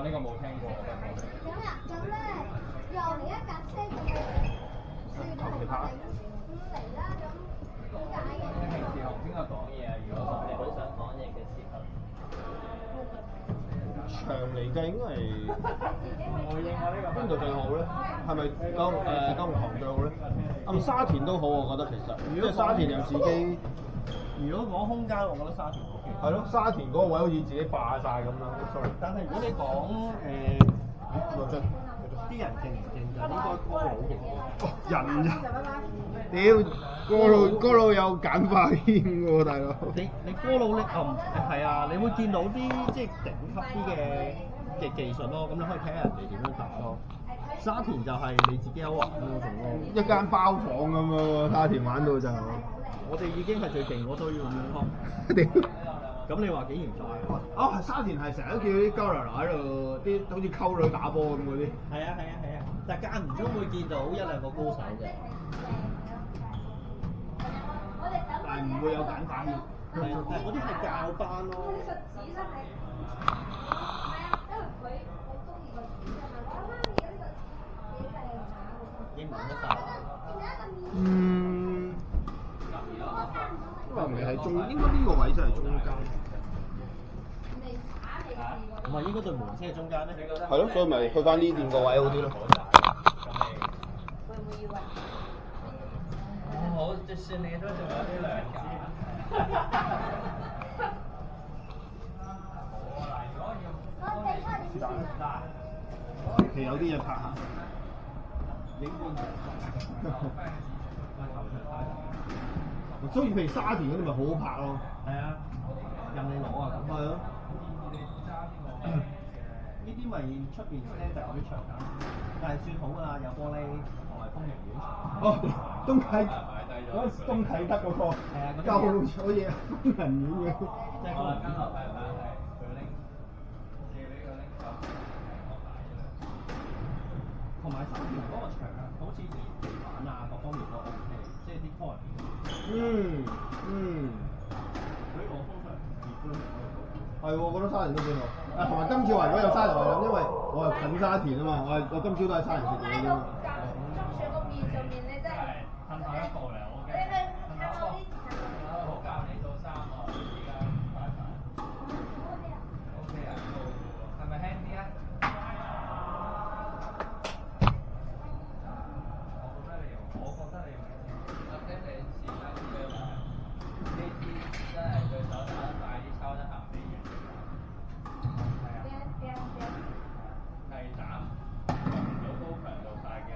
呢個冇聽過。咁咧，又嚟一架車就係4台嚟啦，咁點解嘅？你平時同邊個講嘢啊？如果同你好想講嘢嘅時候，長嚟計應該係回應我呢個邊度最好咧？係咪九龍塘最好咧？沙田都好，我覺得其實，即係沙田有自己。如果講空間，我覺得沙田 OK。係咯，沙田嗰個位好似自己霸晒咁啦。sorry。但係如果你講啲人勁唔勁就應該高佬勁啲。人屌，哥佬有簡化添喎，大佬。你哥佬你係啊，你會見到啲即係頂級啲嘅技術咯，咁你可以睇下人哋點樣打咯。沙田就係你自己有玩嗰種咯，一間包房咁喎，沙田玩到就。我哋已經係最勁嗰堆咁樣咯。屌！咁你話幾型大啊？係沙田係成日都見到啲鳩娘喺度，啲好似溝女打波咁嗰啲。係啊，但係間唔中會見到一兩個高手嘅。但係唔會有簡單嘅。係啊，但係嗰啲係教班咯。英文都得。因為你係中，應該呢個位真係中間。唔係應該對門先係中間咩？係咯，所以咪去翻呢邊個位好啲咯。好，就算你都仲有呢兩架。是但啦。其實有啲嘢拍下。影觀所以譬如沙田嗰啲咪好好拍咯。係啊，任你攞啊咁。係咯。呢啲咪出邊 standard 嗰啲場㗎，但係算好㗎啦，有玻璃同埋風景院。哦，東啟德嗰個。係啊，舊咗嘢，瘋人院嘅。即係可能間樓係咪係佢拎借俾佢拎走。同埋沙田嗰個場啊，好似啲地板啊各方面都 OK，即係啲 quality。所以我通常係喎，我覺得沙田都幾好。同埋今次話如果有沙田為諗，因為我係近沙田啊嘛，我今朝都喺沙田食嘢啫嘛。上個面上面你真係褪後一步嚟，我嘅。好教你做衫喎，而家快快。OK 啊，係咪輕啲啊？我覺得你用，或者你試下啲嘅話，呢啲真係對手打得快啲，抽得行啲遠。係啊。係斬，做高強度大嘅，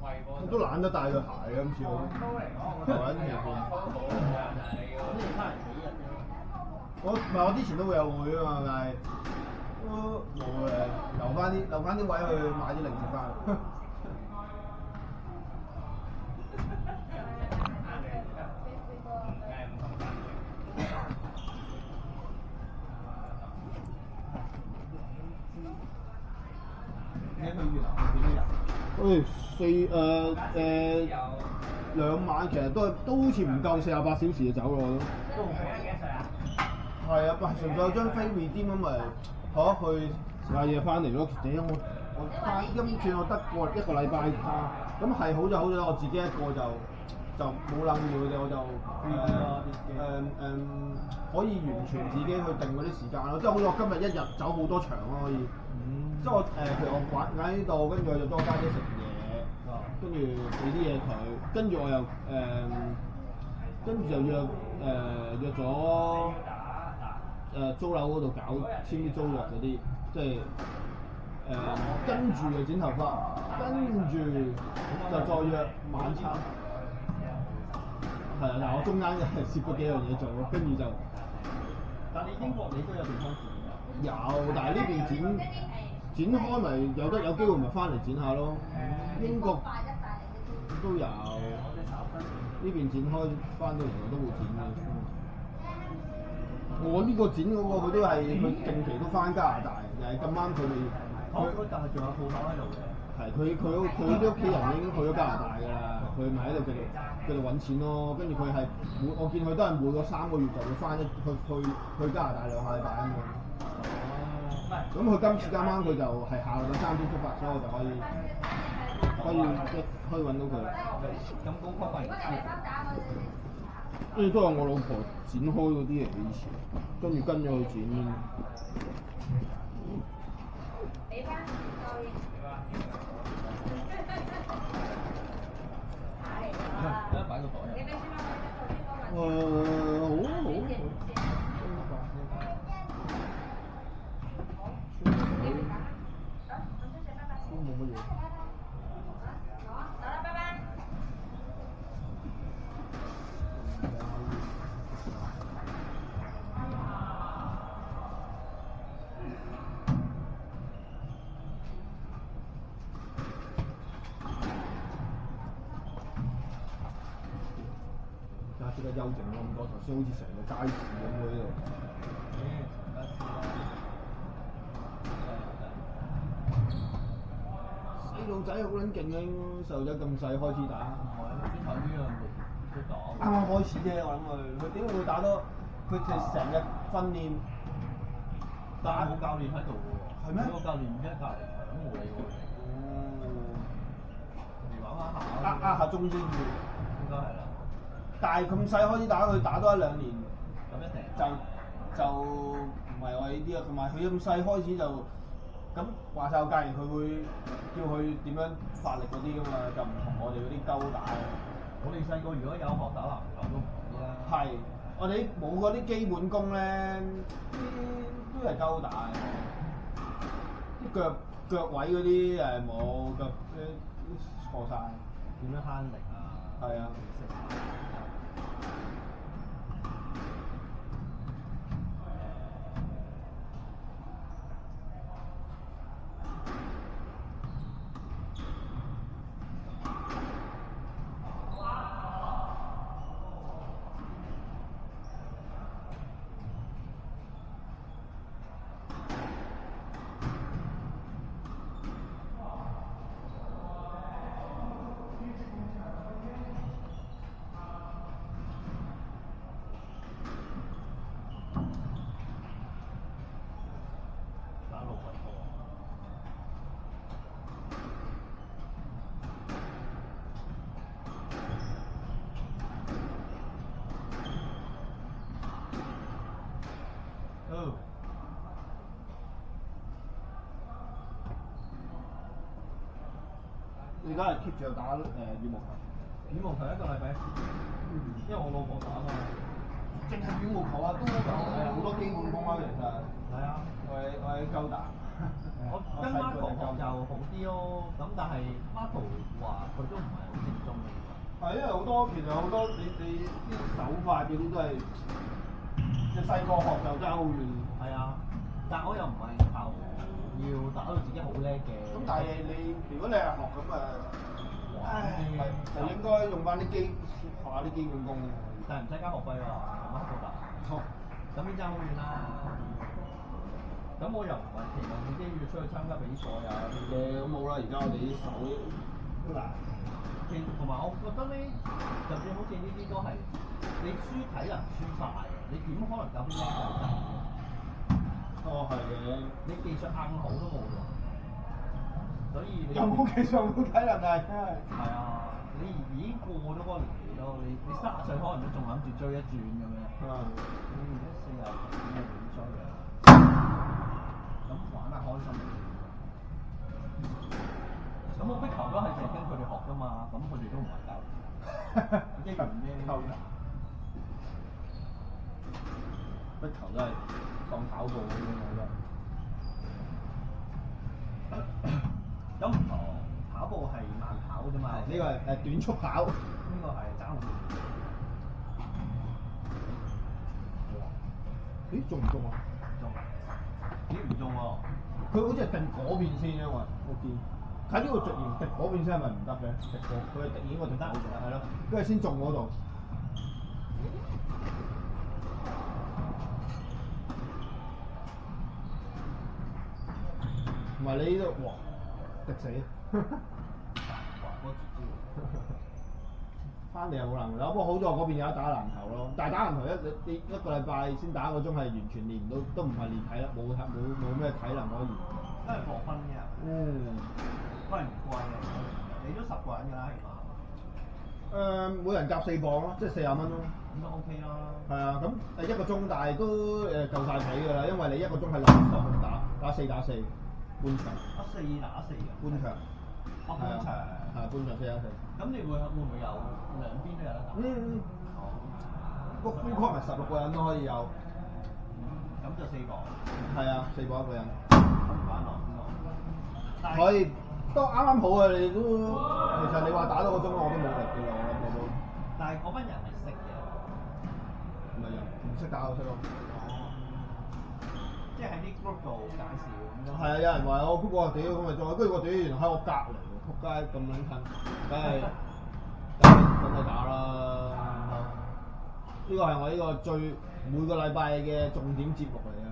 為波。都懶得帶對鞋嘅今次我。高嚟講，我覺得其實好好嘅，但係你要。咁你翻嚟幾日啫？我之前都會有會啊嘛，但係都冇誒，留翻啲位去買啲零食翻。你去越南幾多日？2晚其實都好似唔夠48小時就走咯都。都好幾歲啊？係啊，純粹有張飛 redeem 咁咪去食下嘢翻嚟咯。其實我翻今次我得過一個禮拜假，咁係好就好咗，我自己一個就冇諗住佢哋，我就可以完全自己去定嗰啲時間咯。即係好似我今日一日走好多場咯，可以。即係我譬如我玩喺呢度，跟住我就多家姐食嘢，跟住俾啲嘢佢，跟住我又跟住就約咗租樓嗰度搞簽啲租約嗰啲，即係跟住就剪頭髮，跟住就再約晚餐。係啊，但係我中間係攝咗幾樣嘢做咯，跟住就。但你英國你都有地方剪㗎？有，但係呢邊剪開咪有機會咪翻嚟剪下咯。英國都有，呢邊剪開翻到嚟我都會剪嘅。我呢個剪嗰個佢都係佢近期都翻加拿大，又係咁啱佢哋。但係仲有鋪頭喺度嘅。係佢啲屋企人已經去咗加拿大㗎啦，佢咪喺度繼續揾錢咯。跟住佢係我見佢都係每個3個月就會翻去加拿大2個禮拜咁樣。唔係，咁佢今次啱啱佢就係下個3點出發，所以我就可以揾到佢。咁高級係都係我老婆剪開嗰啲嚟嘅以前，跟住跟咗佢剪。擺個袋。好啊好啊。都冇乜嘢。而家即刻休靜咗咁多，頭先好似成個街市咁喎呢度。細路仔好撚勁啊！細路仔咁細開始打。先睇呢樣都打。啱啱開始啫，我諗佢點會打多？佢哋成日訓練，但係冇教練喺度喎。係咩？個教練而家隔離響冇理我哋。嚟玩玩下。呃下中先嘅。應該係啦。但係咁細開始打，佢打多1-2年，咁一定就唔係我呢啲啊。同埋佢咁細開始就咁話晒，我教練佢會叫佢點樣發力嗰啲噶嘛，就唔同我哋嗰啲鳩打。我哋細個如果有學打籃球都唔同啲啦。係，我哋冇嗰啲基本功咧，都係鳩打嘅。啲腳位嗰啲冇腳錯晒。點樣慳力啊？係啊。你而家係 keep 住打羽毛球？羽毛球一個禮拜一次，因為我老婆打嘛。淨係羽毛球啊，都有好多基本功啊，其實。係啊。我係鳩打。我跟 Marco 學就好啲咯，咁但係 Marco 話佢都唔係好正宗嘅。係因為其實好多你啲手法嗰啲都係，你細個學就爭好遠。係啊，但我又唔係靠要打到自己好叻嘅。咁但係如果你係學咁就應該用翻啲學下啲基本功。但係唔使交學費喎，Marco 打。咁邊爭好遠啦？咁我又唔係期望自己要出去參加比賽啊啲咁冇啦，而家我哋啲手都難。同埋我覺得咧，就算好似呢啲都係你輸體能輸晒嘅，你點可能夠啲叻仔打？係嘅。你技術硬好都冇用，所以你有冇技術冇體能啊？真係。係啊，你已經過咗嗰個年紀咯，你30歲可能都仲諗住追一轉咁樣。你而家40點點追啊？咁玩得開心啲。咁我壁球都係淨係跟佢哋學㗎嘛，咁佢哋都唔係教練，一樣啫。壁球都係當跑步咁樣嘅。咁唔同，跑步係慢跑啫嘛。呢個係短速跑。呢個係爭好遠。咦？中唔中啊？中。咦？唔中喎。佢好似係定嗰邊先因為我見睇呢個直言滴嗰邊先係咪唔得嘅？滴過佢係滴呢個定嗰邊係咯，跟住先中嗰度。唔係你呢度，哇！滴死！翻嚟又冇籃球，不過好在我嗰邊有得打籃球咯。但係打籃球一個禮拜先打1個鐘係完全練唔到，都唔係練體力，冇咩體能可以。都係課分嘅。貴唔貴啊？你都10個人㗎啦，起碼。每人夾4磅咯，即係40蚊咯。咁都 OK 啦。係啊，咁1個鐘，但係都夠晒皮㗎啦，因為你1個鐘係60分打4打4，半場。4打4㗎。半場。半場。係半場4打4。咁你會唔會有兩邊都有得打？個 full court 咪16個人都可以有。咁就4磅。係啊，4磅1個人。咁唔玩落咁可以，都啱啱好啊！你都其實你話打多個鐘我都冇力㗎啦，我諗我都。但係嗰班人係識嘅。唔係啊，唔識打就識咯。即係喺啲 group 度介紹咁樣。係啊，有人話我 group 我屌咁咪做，跟住我屌原來喺我隔離喎，仆街咁撚近，梗係打啦。呢個係我呢個每個禮拜嘅重點節目嚟啊！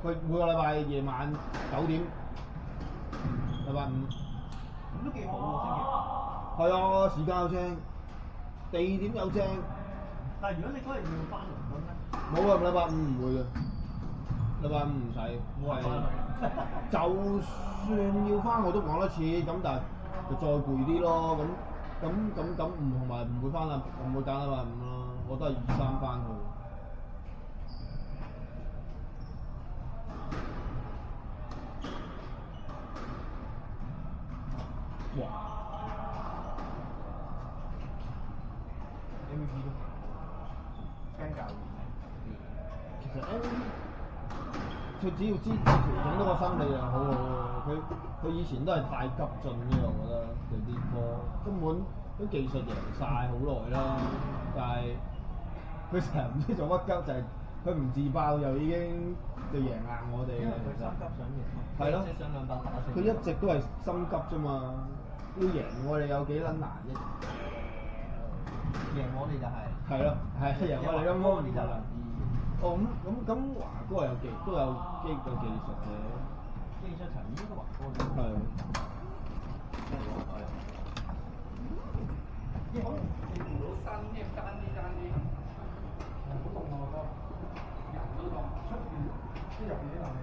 佢每個禮拜夜晚9點，禮拜5。咁都幾好喎，星期。係啊，時間又正，地點又正。但係如果你嗰日要翻倫敦咧？冇啊，禮拜5唔會嘅。禮拜5唔使，就算要翻我都講得似，咁但係就再攰啲咯。咁唔同埋唔會翻啦，唔會揀禮拜5咯。我都係2、3翻去。哇 MVP 都驚教練。其實佢只要調整到個心理就好好喎。佢以前都係太急進嘅，我覺得佢啲波根本啲技術贏晒好耐啦。但係佢成日唔知做乜急，就係佢唔自爆就已經就贏硬我哋。因為佢心急想贏。係咯。想200打4。佢一直都係心急啫嘛，要贏我哋有幾撚難啫？贏我哋就係。係咯，係贏我哋咁多啲就難啲。哦咁華哥係都有技術嘅。技術層應該華哥都係。好，你見到山啲爭啲。好凍啊哥，人都凍，出邊啲入邊啲冷氣。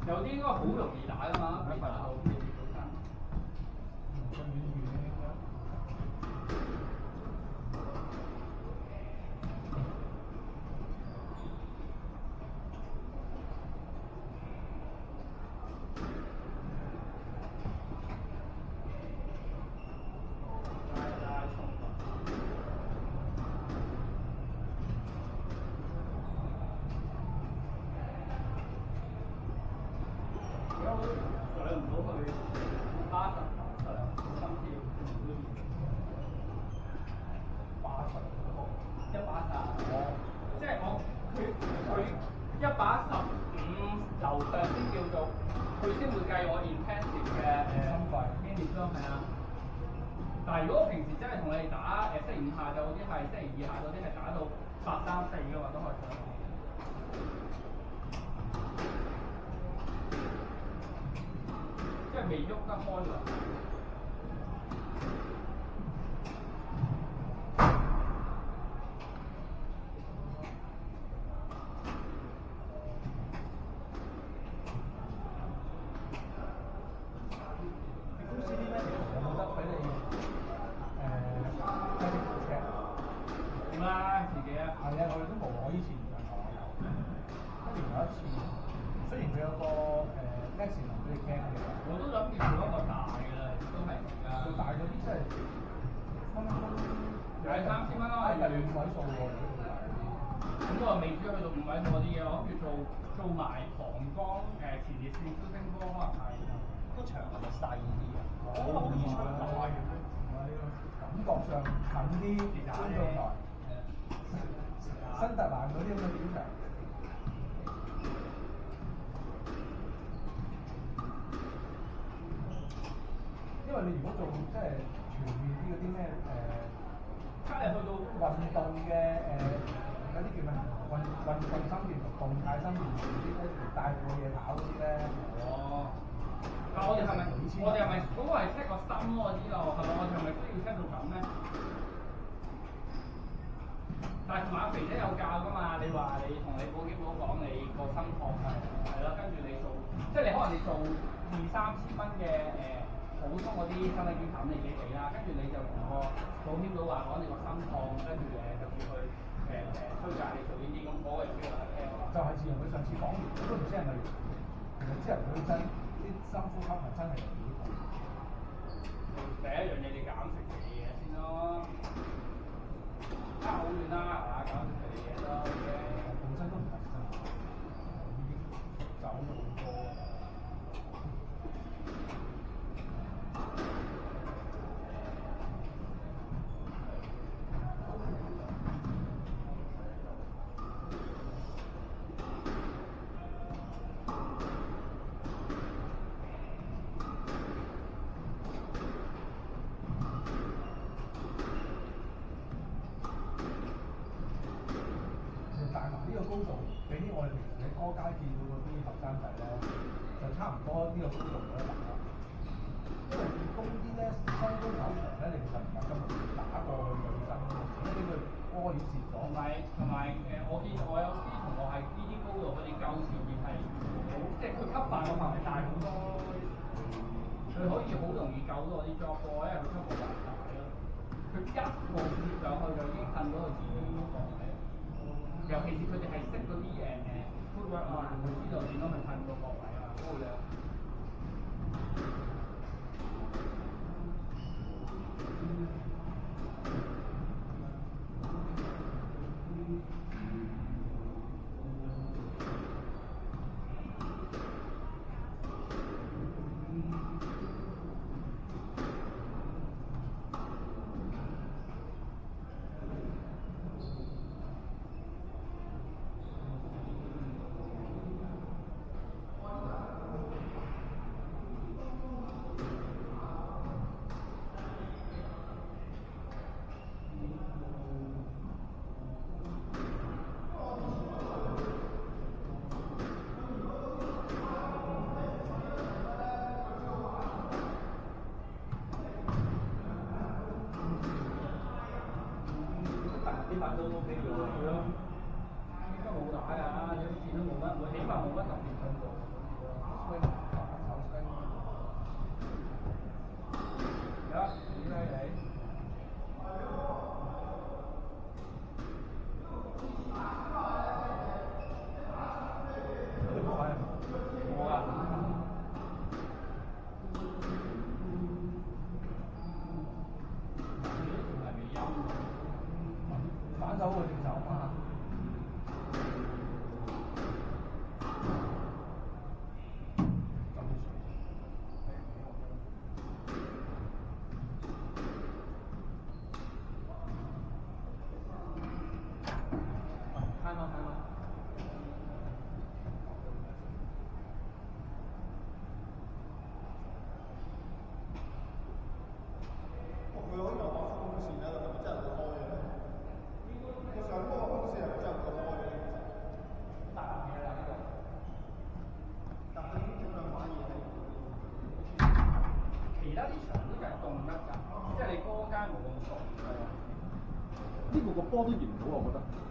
有啲應該好容易打㗎嘛，未打到未跌到山。上唔到去80心跳80，130，即係佢115樓上先叫做，佢先會計我 intensive 嘅心肺 minute 咯，係啊。但係如果我平時真係同你哋打星期5下晝嗰啲係，星期2下嗰啲係打到8、3、4嘅話，都可以上到。即係未喐得開㗎。公司啲咩有冇得俾你計啲尺？點啦，自己啊？係啊，我哋都冇，我以前唔係我有，一年有一次。雖然佢有個maximum 俾你 cam 嘅，我都諗住做一個大嘅啦，都係而家。做大嗰啲真係分係3000蚊咯，係5位數喎，如果做大嗰啲。咁我未知去到5位數嗰啲嘢，我諗住做埋膀胱前列腺超聲波可能係。個場係咪細啲啊？好易出大嘅，感覺上近啲中狀台，新特蘭嗰啲咁嘅點場。因為你如果做即係全面啲嗰啲咩卡係去到運動嘅有啲叫咩運動心電同動態心電圖啲咧，帶住個嘢跑嗰啲咧。哦。但我哋係咪嗰個係 check 個心喎？我知道係咪？我哋係咪需要 check 到咁咧？但係同埋阿肥姐有教㗎嘛？你話你同你保險佬講你個心跳係咯，跟住你做，即係你可能你做2、3千蚊嘅普通嗰啲身體檢查你自己俾啦，跟住你就同個保險佬話講你個心跳，跟住就叫佢推介你做呢啲咁，嗰個有邊個係聽啊？就係自從佢上次講完，我都唔知係咪其實之後佢真啲深呼吸係真係有幾好。第一樣嘢你減食嘅嘢先咯，差好遠啦，係嘛？減食嘅嘢都 OK。本身都唔係真，已經走咗好多。大麻呢個高度，比起我哋平時喺歌街見到嗰啲後生仔咧，就差唔多呢個高度有得打啦。因為練功啲咧，身高手長咧，你其實唔係咁容易打過去女生嘅，除非佢波要折咗。同埋我見我有啲同學係呢啲高度，佢哋夠前面係好，即係佢吸飯個範圍大好多，佢可以好容易救到我啲 job 波，因為佢吸個範圍大咯。佢一步跌上去就已經噴到個自己個房嘅。尤其是佢哋係識嗰啲footwork 啊，佢知道點樣去噴個角位啊，嗰個樣。啲物都 OK 嘅喎，係咯，應該冇打㗎，有啲線都冇乜，起碼冇乜特別進步。有啊，幾犀利！冇啊。反手會定手嘛？睇嘛睇嘛。佢可以有把風扇喺度，係咪真係會開嘅咧？佢上嗰個風扇係咪真係會開嘅咧？大嘢啦呢個。但係呢種兩把嘢係其他啲場都係凍得㗎，即係你歌街冇咁凍㗎。呢個個波都熱唔到，我覺得。